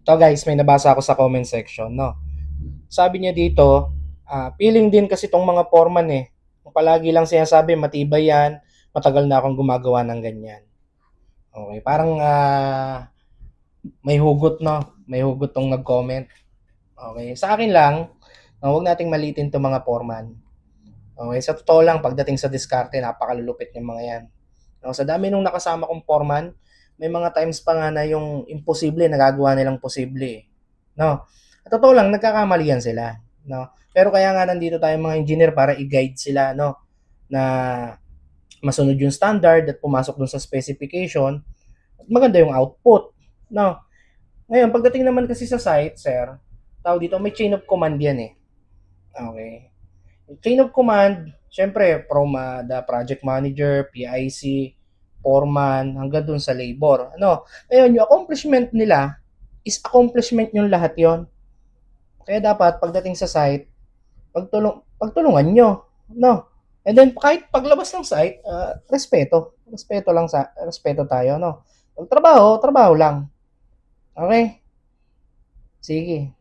To guys, may nabasa ako sa comment section, no? Sabi niya dito, feeling din kasi tong mga foreman eh. Palagi lang sinasabi, matibay yan, matagal na akong gumagawa ng ganyan. Okay, parang may hugot, no? May hugot tong nag-comment. Okay, sa akin lang, huwag nating malitin tong mga foreman. Okay, sa totoo lang, pagdating sa diskarte, napakalulupit ng mga yan. No, sa dami nung nakasama kong foreman, may mga times pa nga na yung imposible, nagagawa nilang posible. No? At totoo lang, nagkakamali yan sila. No? Pero kaya nga nandito tayo mga engineer para i-guide sila, no? Na masunod yung standard at pumasok dun sa specification at maganda yung output. No? Ngayon, pagdating naman kasi sa site, sir, tao dito, may chain of command yan eh. Okay. Chain of command, syempre, from the project manager, PIC, foreman, hanggang dun sa labor. Ano? Ngayon, yung accomplishment nila is accomplishment yung lahat yon. Kaya dapat, pagdating sa site, pagtulungan nyo. No? And then, kahit paglabas ng site, respeto. Respeto tayo, no? Pag trabaho, trabaho lang. Okay? Sige.